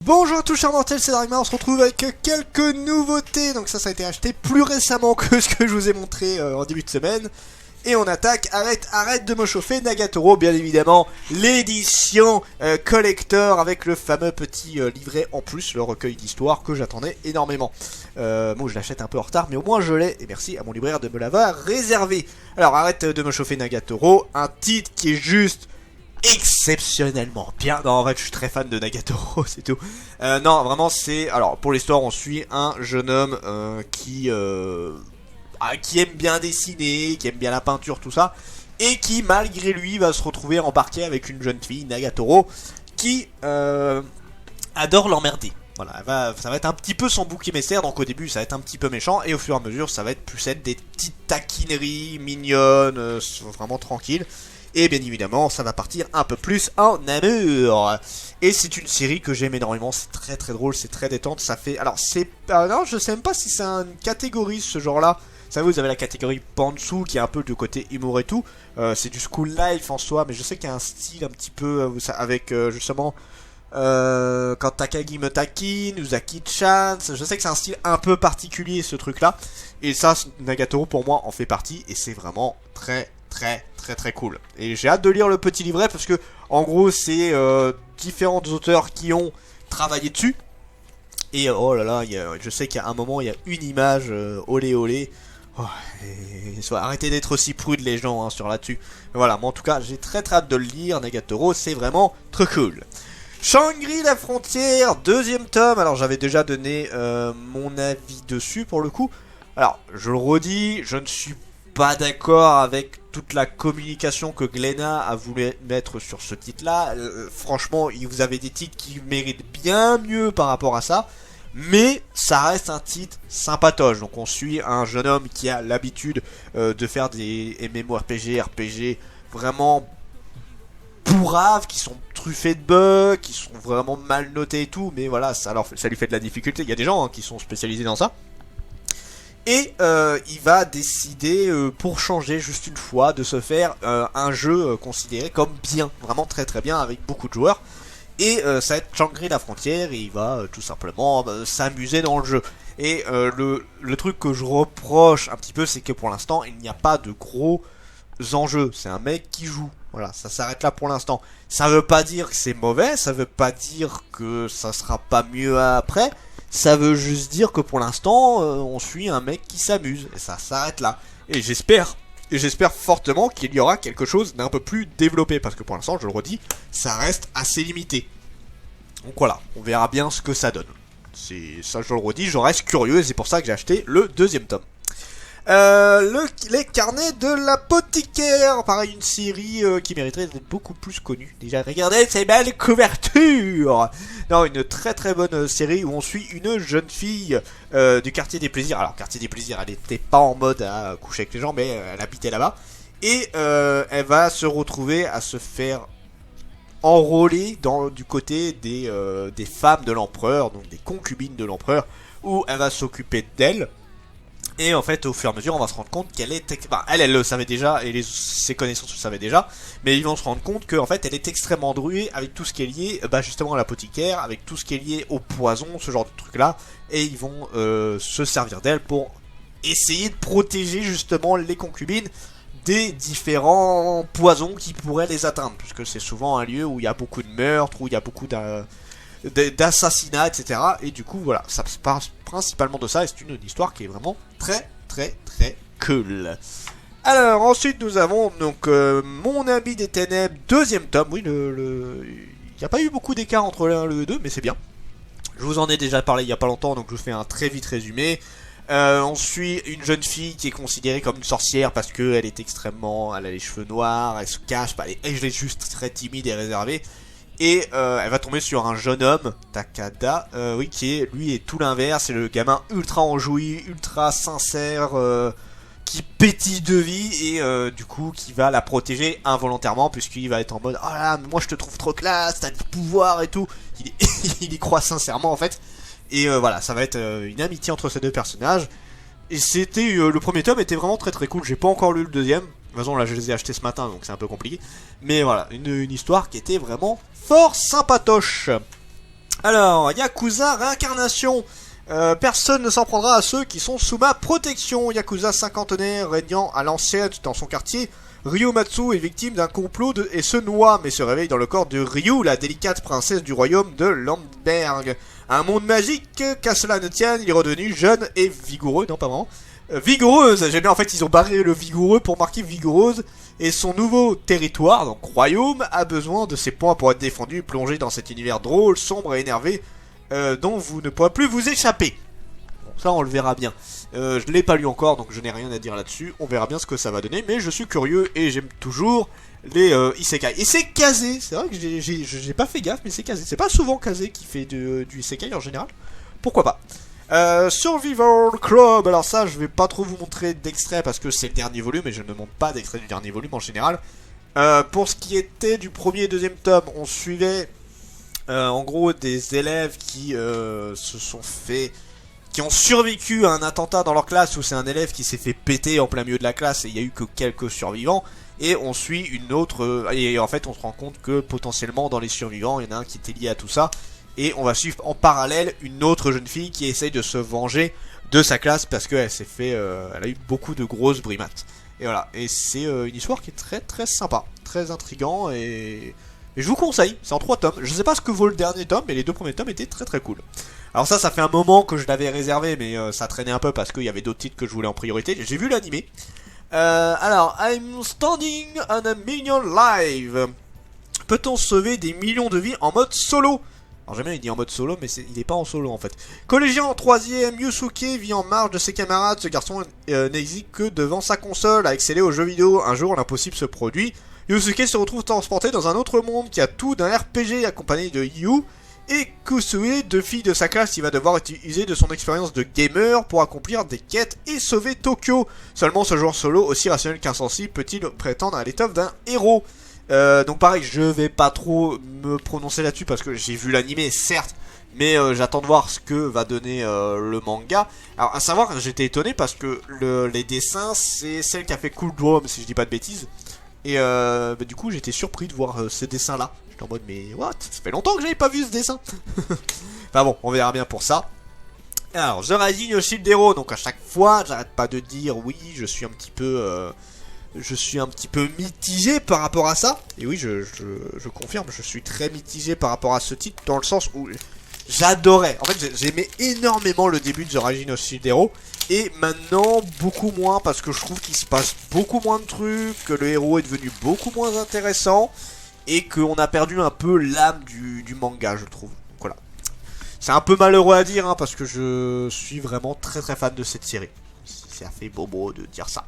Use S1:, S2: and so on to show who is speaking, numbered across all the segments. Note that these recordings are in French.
S1: Bonjour à tous chers mortels, c'est Darkmar, on se retrouve avec quelques nouveautés. Donc ça a été acheté plus récemment que ce que je vous ai montré en début de semaine. Et on attaque, arrête de me chauffer, Nagatoro, bien évidemment, l'édition collector avec le fameux petit livret en plus, le recueil d'histoire que j'attendais énormément. Bon, je l'achète un peu en retard, mais au moins je l'ai, et merci à mon libraire de me l'avoir réservé. Alors, arrête de me chauffer, Nagatoro, un titre qui est juste exceptionnellement bien. Non, en fait, je suis très fan de Nagatoro, c'est tout. Non, vraiment, c'est... Alors, pour l'histoire, on suit un jeune homme qui aime bien dessiner, qui aime bien la peinture, tout ça, et qui, malgré lui, va se retrouver embarqué avec une jeune fille, Nagatoro, qui adore l'emmerder. Voilà, ça va être un petit peu son bouc émissaire, donc au début ça va être un petit peu méchant, et au fur et à mesure ça va être plus être des petites taquineries mignonnes, vraiment tranquilles. Et bien évidemment, ça va partir un peu plus en amour. Et c'est une série que j'aime énormément, c'est très très drôle, c'est très détente, ça fait... Alors c'est... non, je sais même pas si c'est une catégorie ce genre-là. Vous savez, vous avez la catégorie Pantsu qui est un peu du côté humour et tout. C'est du school life en soi, mais je sais qu'il y a un style un petit peu avec justement... quand Takagi me taquine, Uzaki-chan, je sais que c'est un style un peu particulier ce truc-là. Et ça, Nagatoro pour moi en fait partie, et c'est vraiment très cool. Et j'ai hâte de lire le petit livret parce que en gros c'est différents auteurs qui ont travaillé dessus. Et oh là là, je sais qu'à un moment il y a une image olé olé. Oh, arrêtez d'être aussi prudes les gens sur là-dessus. Voilà, mais en tout cas j'ai très hâte de le lire. Nagatoro, c'est vraiment trop cool. Shangri-La Frontière, deuxième tome. Alors j'avais déjà donné mon avis dessus pour le coup. Alors je le redis, je ne suis pas d'accord avec toute la communication que Glénat a voulu mettre sur ce titre-là. Franchement, vous avez des titres qui méritent bien mieux par rapport à ça. Mais ça reste un titre sympatoche. Donc on suit un jeune homme qui a l'habitude de faire des MMORPG, RPG vraiment pourraves, qui sont truffés de bugs, qui sont vraiment mal notés et tout. Mais voilà, ça lui fait de la difficulté. Il y a des gens qui sont spécialisés dans ça. Et il va décider, pour changer juste une fois, de se faire un jeu considéré comme bien, vraiment très bien, avec beaucoup de joueurs. Et ça va être Shangri-La Frontière, et il va tout simplement s'amuser dans le jeu. Et le truc que je reproche un petit peu, c'est que pour l'instant, il n'y a pas de gros enjeux. C'est un mec qui joue. Voilà, ça s'arrête là pour l'instant. Ça veut pas dire que c'est mauvais, ça veut pas dire que ça sera pas mieux après. Ça veut juste dire que pour l'instant, on suit un mec qui s'amuse. Et ça s'arrête là. Et j'espère fortement qu'il y aura quelque chose d'un peu plus développé. Parce que pour l'instant, je le redis, ça reste assez limité. Donc voilà, on verra bien ce que ça donne. Ça, je le redis, je reste curieux. Et c'est pour ça que j'ai acheté le deuxième tome. Les carnets de l'apothicaire, pareil, une série qui mériterait d'être beaucoup plus connue. Déjà, regardez ces belles couvertures. Non, une très bonne série où on suit une jeune fille du quartier des plaisirs. Alors, quartier des plaisirs, elle était pas en mode à coucher avec les gens, mais elle habitait là-bas. Et elle va se retrouver à se faire enrôler du côté des femmes de l'empereur, donc des concubines de l'empereur, où elle va s'occuper d'elle. Et en fait, au fur et à mesure, on va se rendre compte qu'elle est... elle le savait déjà, et ses connaissances le savaient déjà, mais ils vont se rendre compte qu'en fait, elle est extrêmement douée avec tout ce qui est lié, justement à l'apothicaire, avec tout ce qui est lié au poison, ce genre de truc-là, et ils vont se servir d'elle pour essayer de protéger justement les concubines des différents poisons qui pourraient les atteindre, puisque c'est souvent un lieu où il y a beaucoup de meurtres, où il y a beaucoup d'assassinats, etc. Et du coup, voilà, ça se passe principalement de ça, et c'est une histoire qui est vraiment très cool. Alors, ensuite, nous avons donc Mon Ami des Ténèbres, deuxième tome. Oui, il n'y a pas eu beaucoup d'écart entre le 1 et le 2, mais c'est bien. Je vous en ai déjà parlé il n'y a pas longtemps, donc je vous fais un très vite résumé. On suit une jeune fille qui est considérée comme une sorcière parce qu'elle est extrêmement... Elle a les cheveux noirs, elle se cache, elle est juste très timide et réservée. Et elle va tomber sur un jeune homme, Takada, qui est tout l'inverse, c'est le gamin ultra enjoui, ultra sincère, qui pétille de vie et du coup qui va la protéger involontairement puisqu'il va être en mode oh là là, mais moi je te trouve trop classe, t'as du pouvoir et tout. Il y croit sincèrement en fait. Et voilà, ça va être une amitié entre ces deux personnages. Et c'était le premier tome était vraiment très très cool. J'ai pas encore lu le deuxième. De toute façon là je les ai achetés ce matin donc c'est un peu compliqué. Mais voilà, une histoire qui était vraiment fort sympatoche. Alors, Yakuza Réincarnation. Personne ne s'en prendra à ceux qui sont sous ma protection. Yakuza cinquantenaire régnant à l'ancienne dans son quartier, Ryomatsu est victime d'un complot et se noie, mais se réveille dans le corps de Ryu, la délicate princesse du royaume de Landberg. Un monde magique, qu'à cela ne tienne, il est redevenu jeune et vigoureux, non pas vraiment, vigoureuse, j'aime bien en fait ils ont barré le vigoureux pour marquer vigoureuse, et son nouveau territoire, donc royaume, a besoin de ses points pour être défendu, plongé dans cet univers drôle, sombre et énervé, dont vous ne pourrez plus vous échapper. Bon, ça on le verra bien. Je l'ai pas lu encore, donc je n'ai rien à dire là-dessus. On verra bien ce que ça va donner, mais je suis curieux et j'aime toujours les isekai. Et c'est Kazé, c'est vrai que j'ai pas fait gaffe, mais c'est Kazé. C'est pas souvent Kazé qui fait du isekai en général. Pourquoi pas. Survival Club, alors ça je vais pas trop vous montrer d'extrait parce que c'est le dernier volume et je ne montre pas d'extrait du dernier volume en général. Pour ce qui était du premier et deuxième tome, on suivait en gros des élèves qui qui ont survécu à un attentat dans leur classe où c'est un élève qui s'est fait péter en plein milieu de la classe et il y a eu que quelques survivants. Et on suit une autre, et en fait on se rend compte que potentiellement dans les survivants il y en a un qui était lié à tout ça. Et on va suivre en parallèle une autre jeune fille qui essaye de se venger de sa classe parce qu'elle s'est fait, elle a eu beaucoup de grosses brimates. Et voilà, et c'est une histoire qui est très très sympa, très intriguant et je vous conseille, c'est en 3 tomes. Je sais pas ce que vaut le dernier tome, mais les 2 premiers tomes étaient très très cool. Alors ça fait un moment que je l'avais réservé, mais ça traînait un peu parce qu'il y avait d'autres titres que je voulais en priorité. J'ai vu l'animé. Alors, I'm standing on a million live. Peut-on sauver des millions de vies en mode solo? Alors j'aime bien il dit en mode solo, mais il est pas en solo en fait. Collégien en 3ème, Yusuke vit en marge de ses camarades. Ce garçon n'existe que devant sa console à exceller aux jeux vidéo. Un jour l'impossible se produit. Yusuke se retrouve transporté dans un autre monde qui a tout d'un RPG accompagné de Yu et Kusue, 2 filles de sa classe. Il va devoir utiliser de son expérience de gamer pour accomplir des quêtes et sauver Tokyo. Seulement ce joueur solo, aussi rationnel qu'insensible, peut-il prétendre à l'étoffe d'un héros. Donc pareil, je vais pas trop me prononcer là-dessus parce que j'ai vu l'animé certes, mais j'attends de voir ce que va donner le manga. Alors à savoir, j'étais étonné parce que les dessins, c'est celle qui a fait Cool Drum si je dis pas de bêtises. Et du coup j'étais surpris de voir ce dessin là. J'étais en mode mais what? Ça fait longtemps que j'avais pas vu ce dessin. Enfin bon, on verra bien pour ça. Alors, The Rising of Shield Hero, donc à chaque fois j'arrête pas de dire oui, je suis un petit peu mitigé par rapport à ça. Et oui, je confirme, je suis très mitigé par rapport à ce titre, dans le sens où j'adorais. En fait, j'aimais énormément le début de The Rising of Shield Hero. Et maintenant, beaucoup moins, parce que je trouve qu'il se passe beaucoup moins de trucs, que le héros est devenu beaucoup moins intéressant, et qu'on a perdu un peu l'âme du manga, je trouve. Donc voilà. C'est un peu malheureux à dire, hein, parce que je suis vraiment très très fan de cette série. Ça fait bobo de dire ça.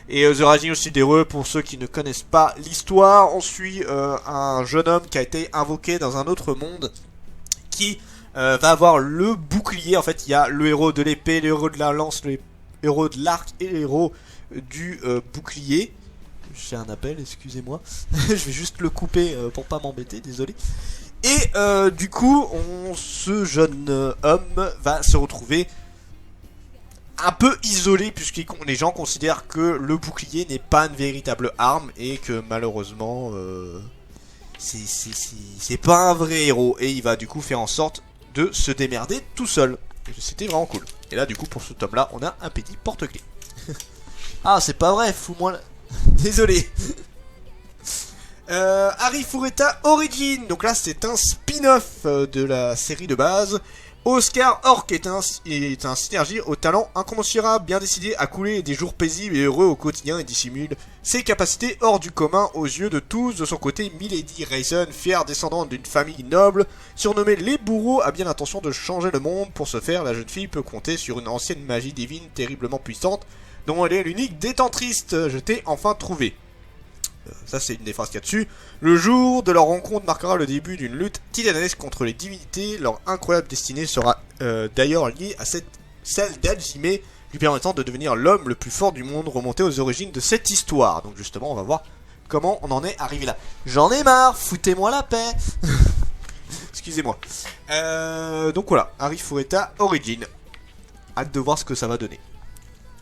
S1: Et The Rising of Shield Hero, pour ceux qui ne connaissent pas l'histoire, on suit un jeune homme qui a été invoqué dans un autre monde, qui va avoir le bouclier. En fait, il y a le héros de l'épée, le héros de la lance, le héros de l'arc et le héros du bouclier. J'ai un appel, excusez-moi. Je vais juste le couper pour pas m'embêter, désolé. Et du coup, ce jeune homme va se retrouver un peu isolé, puisque les gens considèrent que le bouclier n'est pas une véritable arme et que malheureusement c'est pas un vrai héros, et il va du coup faire en sorte de se démerder tout seul. C'était vraiment cool. Et là du coup pour ce tome là on a un petit porte-clés. Ah c'est pas vrai, fous-moi la... Désolé. Harry Fureta Origin. Donc là c'est un spin-off de la série de base. Oscar Orc est un synergie au talent incommensurable, bien décidé à couler des jours paisibles et heureux au quotidien, et dissimule ses capacités hors du commun aux yeux de tous. De son côté, Milady Raisin, fière descendante d'une famille noble, surnommée les bourreaux, a bien l'intention de changer le monde. Pour ce faire, la jeune fille peut compter sur une ancienne magie divine terriblement puissante, dont elle est l'unique détentrice. Je t'ai enfin trouvé. Ça c'est une des phrases qu'il y a dessus. Le jour de leur rencontre marquera le début d'une lutte titanesque contre les divinités. Leur incroyable destinée sera d'ailleurs liée à celle d'Hajime, lui permettant de devenir l'homme le plus fort du monde, remonté aux origines de cette histoire. Donc justement, on va voir comment on en est arrivé là. J'en ai marre, foutez-moi la paix. Excusez-moi. Donc voilà, Arifureta Origin. Hâte de voir ce que ça va donner.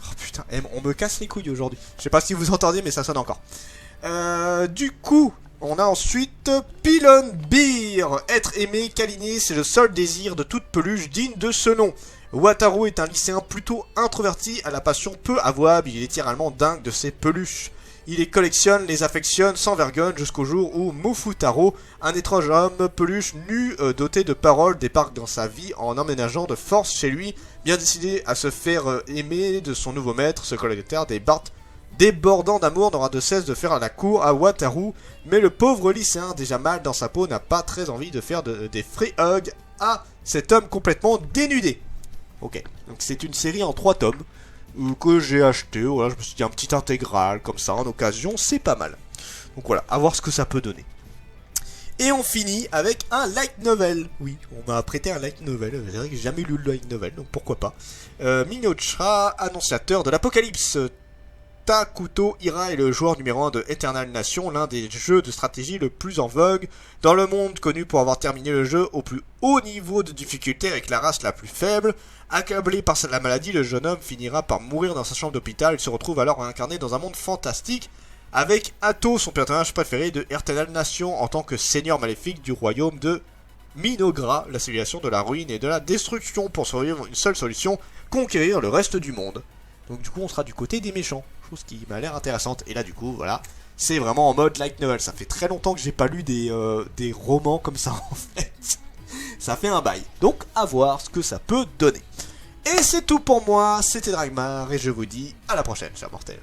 S1: Oh putain, on me casse les couilles aujourd'hui. Je sais pas si vous entendez, mais ça sonne encore. Du coup, on a ensuite Pylon Beer. Être aimé, câliné, c'est le seul désir de toute peluche digne de ce nom. Wataru est un lycéen plutôt introverti, à la passion peu avouable, il est littéralement dingue de ses peluches. Il les collectionne, les affectionne sans vergogne jusqu'au jour où Mofutaro, un étrange homme peluche nu doté de paroles, débarque dans sa vie en emménageant de force chez lui, bien décidé à se faire aimer de son nouveau maître. Ce collecteur débordant d'amour n'aura de cesse de faire la cour à Wataru, mais le pauvre lycéen, déjà mal dans sa peau, n'a pas très envie de faire des free hugs à cet homme complètement dénudé. Ok, donc c'est une série en 3 tomes que j'ai acheté, voilà, je me suis dit un petit intégral comme ça en occasion, c'est pas mal. Donc voilà, à voir ce que ça peut donner. Et on finit avec un light novel. Oui, on m'a prêté un light novel, c'est vrai que j'ai jamais lu le light novel, donc pourquoi pas. Minochra, annonciateur de l'apocalypse. Takuto Hira est le joueur numéro 1 de Eternal Nation, l'un des jeux de stratégie le plus en vogue dans le monde, connu pour avoir terminé le jeu au plus haut niveau de difficulté avec la race la plus faible. Accablé par la maladie, le jeune homme finira par mourir dans sa chambre d'hôpital. Il se retrouve alors réincarné dans un monde fantastique avec Atto, son personnage préféré de Eternal Nation, en tant que seigneur maléfique du royaume de Minogra, la civilisation de la ruine et de la destruction. Pour survivre, une seule solution, conquérir le reste du monde. Donc du coup on sera du côté des méchants, chose qui m'a l'air intéressante. Et là du coup voilà, c'est vraiment en mode light novel. Ça fait très longtemps que j'ai pas lu des romans comme ça en fait. Ça fait un bail, donc à voir ce que ça peut donner. Et c'est tout pour moi, c'était Dragmar et je vous dis à la prochaine chers mortels.